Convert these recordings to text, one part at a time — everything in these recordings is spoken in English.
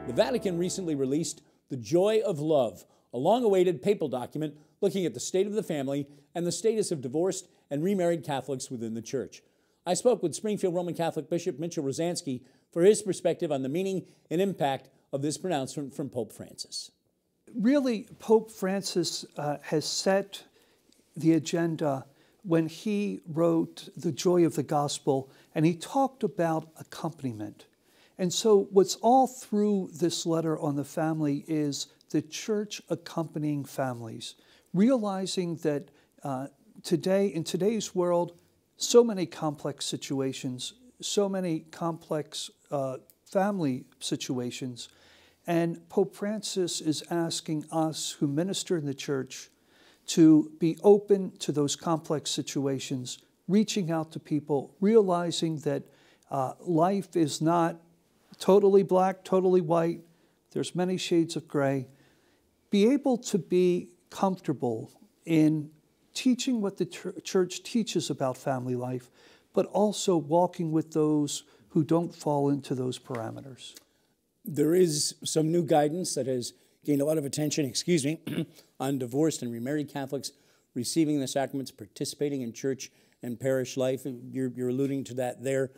The Vatican recently released The Joy of Love, a long-awaited papal document looking at the state of the family and the status of divorced and remarried Catholics within the Church. I spoke with Springfield Roman Catholic Bishop Mitchell Rozanski for his perspective on the meaning and impact of this pronouncement from Pope Francis. Really, Pope Francis has set the agenda when he wrote The Joy of the Gospel, and he talked about accompaniment. And so what's all through this letter on the family is the Church accompanying families, realizing that today, in today's world, so many complex situations, so many complex family situations, and Pope Francis is asking us who minister in the Church to be open to those complex situations, reaching out to people, realizing that life is not totally black, totally white. There's many shades of gray. Be able to be comfortable in teaching what the Church teaches about family life, but also walking with those who don't fall into those parameters. There is some new guidance that has gained a lot of attention, on divorced and remarried Catholics receiving the sacraments, participating in church and parish life. You're alluding to that there.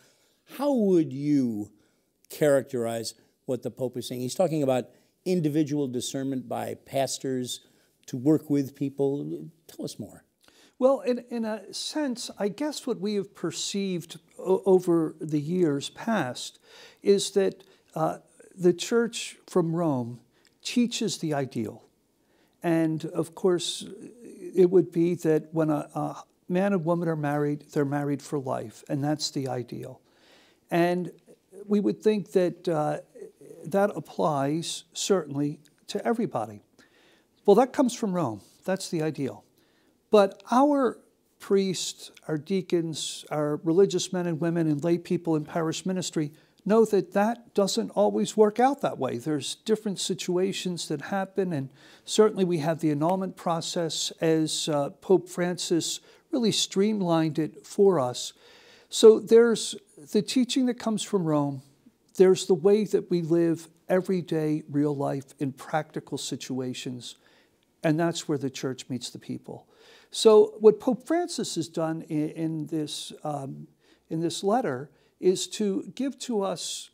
How would you characterize what the Pope is saying? He's talking about individual discernment by pastors to work with people. Tell us more. Well, in a sense, I guess what we have perceived over the years past is that the Church from Rome teaches the ideal. And of course, it would be that when a man and woman are married, they're married for life, and that's the ideal. And we would think that that applies certainly to everybody. Well, that comes from Rome. That's the ideal. But our priests, our deacons, our religious men and women and lay people in parish ministry know that that doesn't always work out that way. There's different situations that happen, and certainly we have the annulment process as Pope Francis really streamlined it for us. So there's the teaching that comes from Rome. There's the way that we live everyday real life in practical situations, and that's where the Church meets the people. So what Pope Francis has done in this letter is to give to us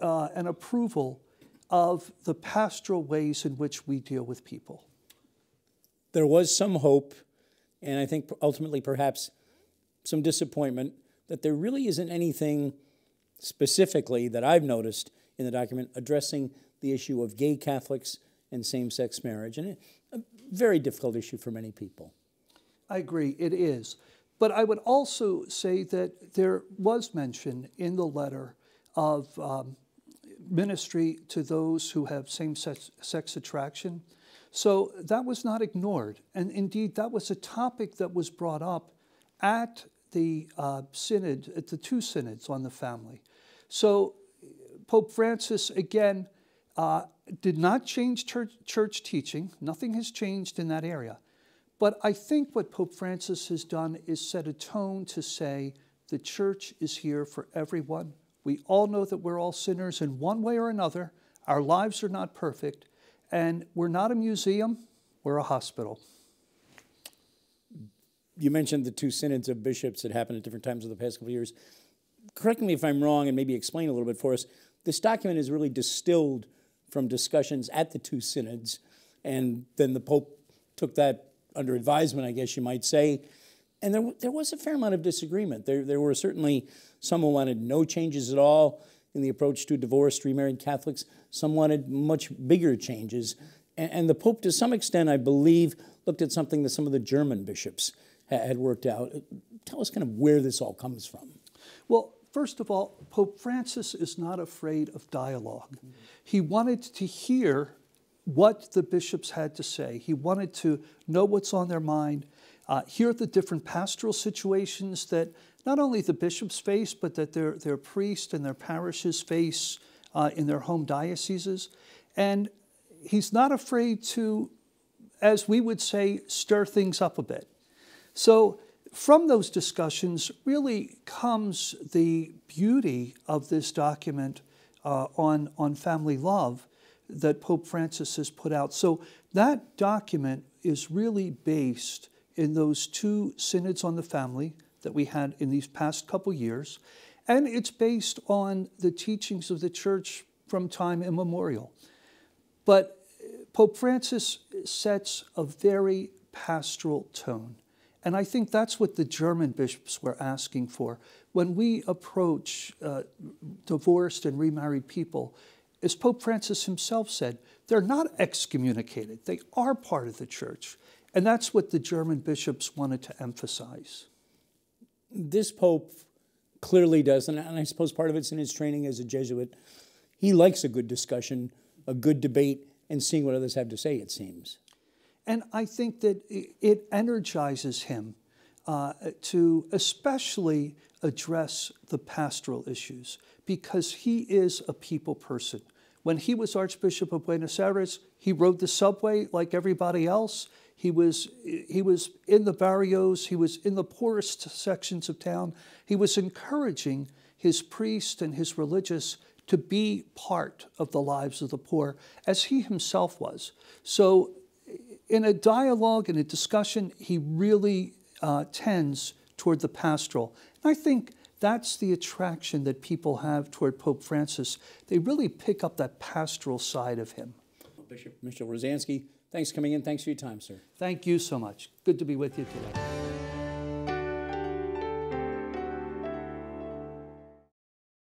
an approval of the pastoral ways in which we deal with people. There was some hope, and I think ultimately perhaps some disappointment, that there really isn't anything specifically that I've noticed in the document addressing the issue of gay Catholics and same-sex marriage, and a very difficult issue for many people. I agree, it is. But I would also say that there was mention in the letter of ministry to those who have same-sex attraction. So that was not ignored. And indeed, that was a topic that was brought up at the synod, at the two synods on the family. So Pope Francis, again, did not change church teaching. Nothing has changed in that area. But I think what Pope Francis has done is set a tone to say the Church is here for everyone. We all know that we're all sinners in one way or another. Our lives are not perfect. And we're not a museum, we're a hospital. You mentioned the two synods of bishops that happened at different times of the past couple of years. Correct me if I'm wrong, and maybe explain a little bit for us. This document is really distilled from discussions at the two synods, and then the Pope took that under advisement, I guess you might say. And there was a fair amount of disagreement. There were certainly some who wanted no changes at all in the approach to divorced, remarried Catholics. Some wanted much bigger changes. And the Pope, to some extent, I believe, looked at something that some of the German bishops had worked out. Tell us kind of where this all comes from. Well, first of all, Pope Francis is not afraid of dialogue. He wanted to hear what the bishops had to say. He wanted to know what's on their mind, hear the different pastoral situations that not only the bishops face, but that their priests and their parishes face in their home dioceses. And he's not afraid to, as we would say, stir things up a bit. So from those discussions really comes the beauty of this document on family love that Pope Francis has put out. So that document is really based in those two synods on the family that we had in these past couple years, and it's based on the teachings of the Church from time immemorial. But Pope Francis sets a very pastoral tone, and I think that's what the German bishops were asking for. When we approach divorced and remarried people, as Pope Francis himself said, they're not excommunicated. They are part of the Church. And that's what the German bishops wanted to emphasize. This Pope clearly does, and I suppose part of it's in his training as a Jesuit. He likes a good discussion, a good debate, and seeing what others have to say, it seems. And I think that it energizes him to especially address the pastoral issues, because he is a people person. When he was Archbishop of Buenos Aires, he rode the subway like everybody else. He was in the barrios. He was in the poorest sections of town. He was encouraging his priests and his religious to be part of the lives of the poor, as he himself was. So in a dialogue and a discussion, he really tends toward the pastoral. And I think that's the attraction that people have toward Pope Francis. They really pick up that pastoral side of him. Bishop Rozanski, thanks for coming in. Thanks for your time, sir. Thank you so much. Good to be with you today.